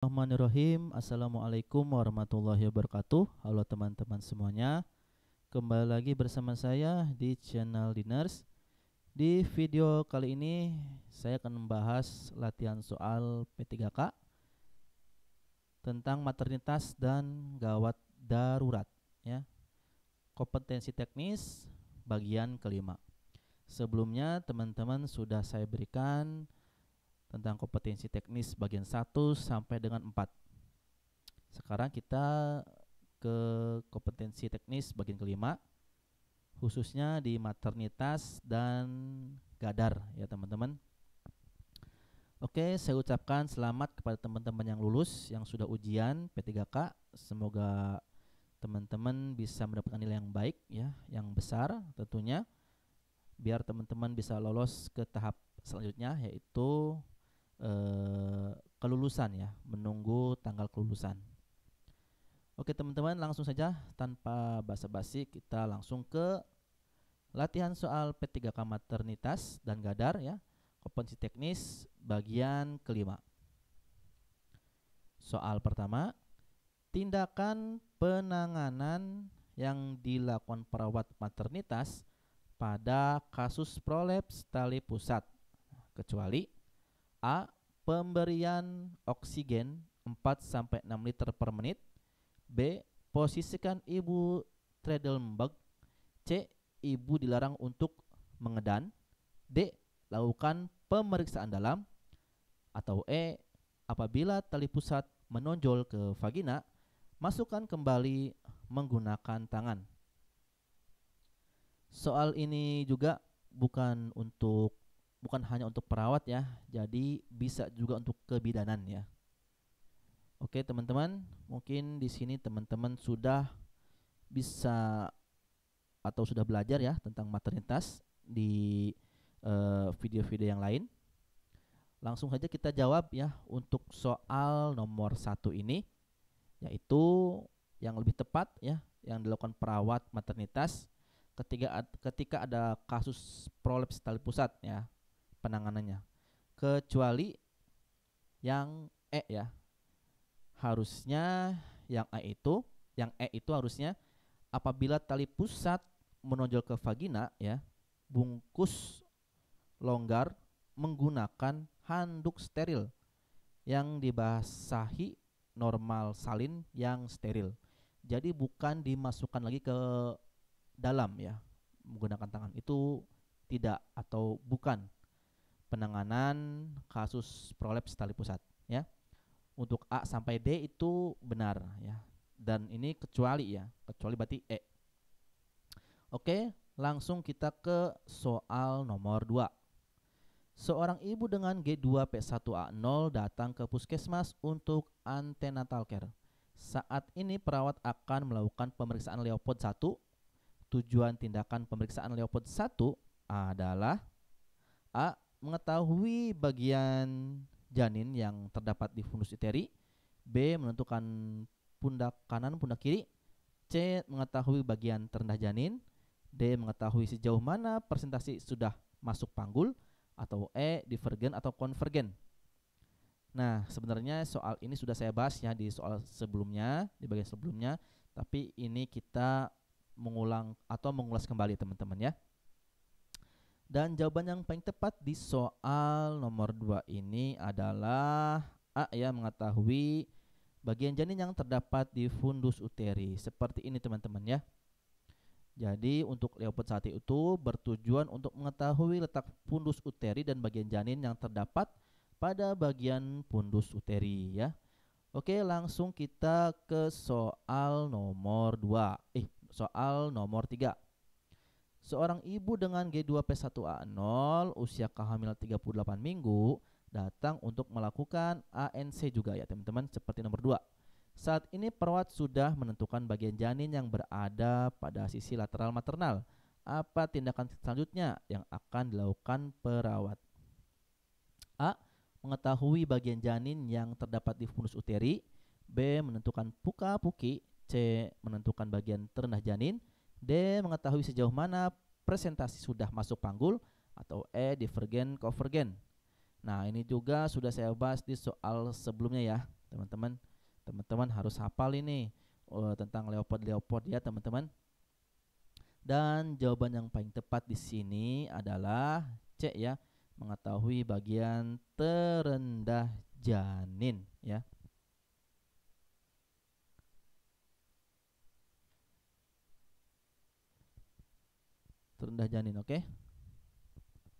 Bismillahirrahmanirrahim. Assalamualaikum warahmatullahi wabarakatuh. Halo teman-teman semuanya. Kembali lagi bersama saya di channel Diners. Di video kali ini saya akan membahas latihan soal P3K tentang maternitas dan gawat darurat ya. Kompetensi teknis bagian kelima. Sebelumnya teman-teman sudah saya berikan tentang kompetensi teknis bagian 1 sampai dengan 4. Sekarang kita ke kompetensi teknis bagian kelima, khususnya di maternitas dan gadar ya teman-teman. Oke, saya ucapkan selamat kepada teman-teman yang lulus, yang sudah ujian P3K. Semoga teman-teman bisa mendapatkan nilai yang baik ya, yang besar tentunya, biar teman-teman bisa lolos ke tahap selanjutnya, yaitu kelulusan ya, menunggu tanggal kelulusan. Oke teman-teman, langsung saja tanpa basa-basi kita langsung ke latihan soal P3K maternitas dan gadar ya, kompetensi teknis bagian kelima. Soal pertama, tindakan penanganan yang dilakukan perawat maternitas pada kasus prolaps tali pusat, kecuali A. Pemberian oksigen 4-6 liter per menit. B. Posisikan ibu Trendelenburg. C. Ibu dilarang untuk mengedan. D. Lakukan pemeriksaan dalam. Atau E. Apabila tali pusat menonjol ke vagina, masukkan kembali menggunakan tangan. Soal ini juga bukan hanya untuk perawat ya, jadi bisa juga untuk kebidanan ya. Oke teman-teman, mungkin di sini teman-teman sudah bisa atau sudah belajar ya tentang maternitas di video-video yang lain. Langsung saja kita jawab ya untuk soal nomor 1 ini, yaitu yang lebih tepat ya, yang dilakukan perawat maternitas ketika ada kasus prolaps tali pusat ya, penanganannya, kecuali yang E ya. Harusnya yang E itu harusnya apabila tali pusat menonjol ke vagina ya, bungkus longgar menggunakan handuk steril yang dibasahi normal salin yang steril. Jadi bukan dimasukkan lagi ke dalam ya menggunakan tangan, itu tidak atau bukan penanganan kasus prolaps tali pusat ya. Untuk A sampai D itu benar ya, dan ini kecuali ya, kecuali berarti E. Oke, langsung kita ke soal nomor 2. Seorang ibu dengan G2P1A0 datang ke puskesmas untuk antenatal care. Saat ini perawat akan melakukan pemeriksaan Leopold 1. Tujuan tindakan pemeriksaan Leopold 1 adalah A. Mengetahui bagian janin yang terdapat di fundus uteri. B. Menentukan pundak kanan, pundak kiri. C. Mengetahui bagian terendah janin. D. Mengetahui sejauh mana persentase sudah masuk panggul. Atau E. Divergen atau konvergen. Nah, sebenarnya soal ini sudah saya bahas ya di soal sebelumnya, di bagian sebelumnya, tapi ini kita mengulang atau mengulas kembali teman-teman ya. Dan jawaban yang paling tepat di soal nomor 2 ini adalah A ya, mengetahui bagian janin yang terdapat di fundus uteri. Seperti ini teman-teman ya. Jadi untuk Leopold 1 itu bertujuan untuk mengetahui letak fundus uteri dan bagian janin yang terdapat pada bagian fundus uteri ya. Oke, langsung kita ke soal nomor 2. Soal nomor 3. Seorang ibu dengan G2P1A0 usia kehamilan 38 minggu datang untuk melakukan ANC juga ya teman-teman, seperti nomor 2. Saat ini perawat sudah menentukan bagian janin yang berada pada sisi lateral maternal. Apa tindakan selanjutnya yang akan dilakukan perawat? A. Mengetahui bagian janin yang terdapat di fundus uteri. B. Menentukan puka-puki. C. Menentukan bagian terendah janin. D. Mengetahui sejauh mana presentasi sudah masuk panggul. Atau E. Divergen, konvergen. Nah ini juga sudah saya bahas di soal sebelumnya ya. teman-teman. Teman-teman harus hafal ini tentang leopard ya, teman-teman. Dan jawaban yang paling tepat di sini adalah C ya, mengetahui bagian terendah janin ya. Terendah janin, oke?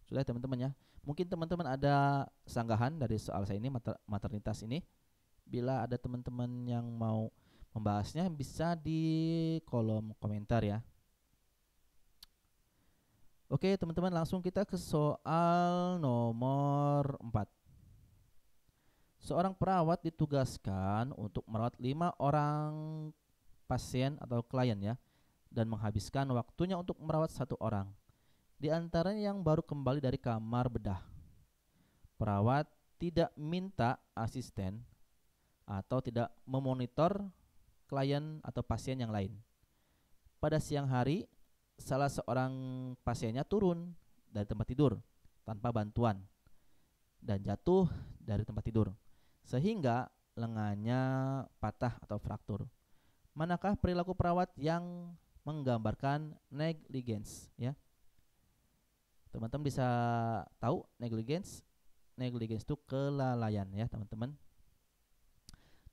Sudah teman-teman ya. Mungkin teman-teman ada sanggahan dari soal saya ini, maternitas ini. Bila ada teman-teman yang mau membahasnya bisa di kolom komentar ya. Oke teman-teman, langsung kita ke soal nomor 4. Seorang perawat ditugaskan untuk merawat 5 orang pasien atau klien ya, dan menghabiskan waktunya untuk merawat 1 orang. Di antaranya yang baru kembali dari kamar bedah. Perawat tidak minta asisten atau tidak memonitor klien atau pasien yang lain. Pada siang hari, salah seorang pasiennya turun dari tempat tidur tanpa bantuan dan jatuh dari tempat tidur sehingga lengannya patah atau fraktur. Manakah perilaku perawat yang menggambarkan negligence ya? Teman-teman bisa tahu negligence itu kelalaian ya, teman-teman.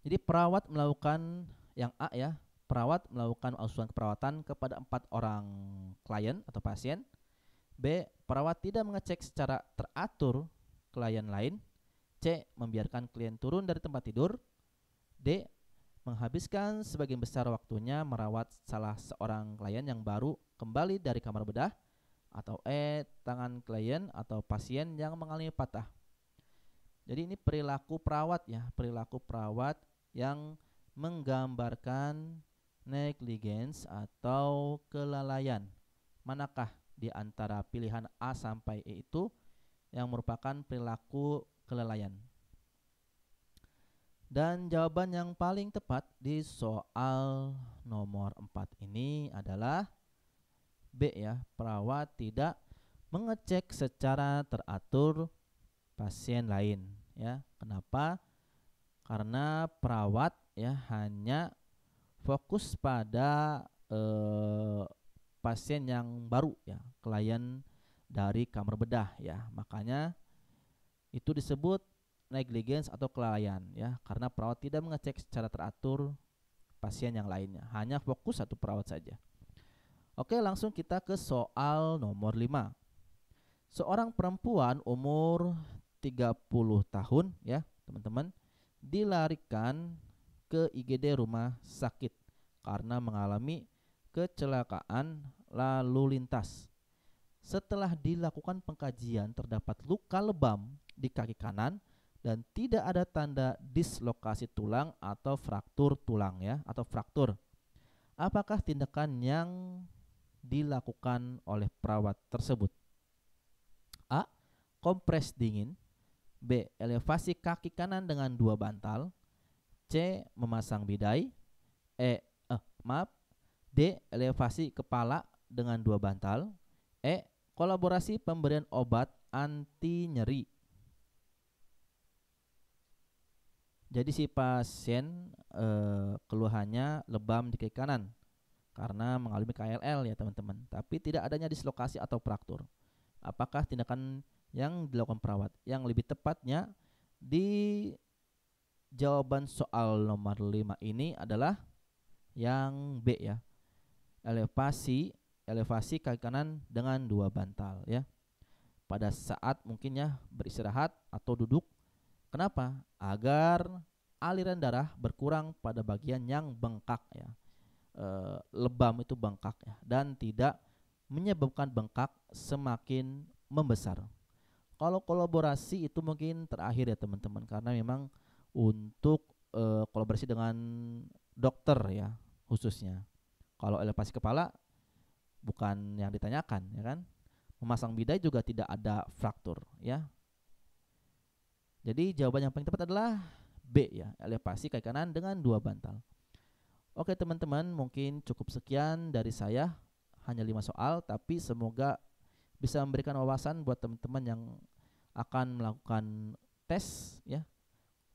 Jadi perawat melakukan yang A ya, perawat melakukan asuhan keperawatan kepada 4 orang klien atau pasien. B, perawat tidak mengecek secara teratur klien lain. C, membiarkan klien turun dari tempat tidur. D, menghabiskan sebagian besar waktunya merawat salah seorang klien yang baru kembali dari kamar bedah. Atau E, tangan klien atau pasien yang mengalami patah. Jadi ini perilaku perawat ya, perilaku perawat yang menggambarkan negligence atau kelalaian. Manakah di antara pilihan A sampai E itu yang merupakan perilaku kelalaian? Dan jawaban yang paling tepat di soal nomor 4 ini adalah B ya, perawat tidak mengecek secara teratur pasien lain ya. Kenapa? Karena perawat ya hanya fokus pada pasien yang baru ya, klien dari kamar bedah ya. Makanya itu disebut negligence atau kelalaian ya, karena perawat tidak mengecek secara teratur pasien yang lainnya, hanya fokus satu perawat saja. Oke, langsung kita ke soal nomor 5. Seorang perempuan umur 30 tahun ya, teman-teman, dilarikan ke IGD rumah sakit karena mengalami kecelakaan lalu lintas. Setelah dilakukan pengkajian, terdapat luka lebam di kaki kanan dan tidak ada tanda dislokasi tulang atau fraktur tulang ya, atau fraktur. Apakah tindakan yang dilakukan oleh perawat tersebut? A, kompres dingin. B, elevasi kaki kanan dengan 2 bantal. C, memasang bidai. D, elevasi kepala dengan 2 bantal. E, kolaborasi pemberian obat anti nyeri. Jadi si pasien keluhannya lebam di kaki kanan karena mengalami KLL ya teman-teman, tapi tidak adanya dislokasi atau fraktur. Apakah tindakan yang dilakukan perawat? Yang lebih tepatnya di jawaban soal nomor 5 ini adalah yang B ya, elevasi kaki kanan dengan 2 bantal ya, pada saat mungkin ya beristirahat atau duduk. Kenapa? Agar aliran darah berkurang pada bagian yang bengkak ya. Lebam itu bengkak ya, dan tidak menyebabkan bengkak semakin membesar. Kalau kolaborasi itu mungkin terakhir ya teman-teman, karena memang untuk kolaborasi dengan dokter ya khususnya. Kalau elevasi kepala bukan yang ditanyakan ya kan. Memasang bidai juga tidak ada fraktur ya. Jadi jawaban yang paling tepat adalah B ya, elevasi kaki kanan dengan 2 bantal. Oke teman-teman, mungkin cukup sekian dari saya, hanya 5 soal, tapi semoga bisa memberikan wawasan buat teman-teman yang akan melakukan tes ya,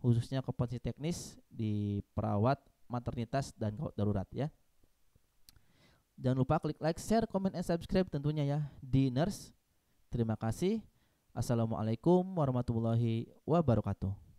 khususnya kompetensi teknis di perawat, maternitas dan gawat darurat ya. Jangan lupa klik like, share, comment, and subscribe tentunya ya di Nurse. Terima kasih. Assalamualaikum warahmatullahi wabarakatuh.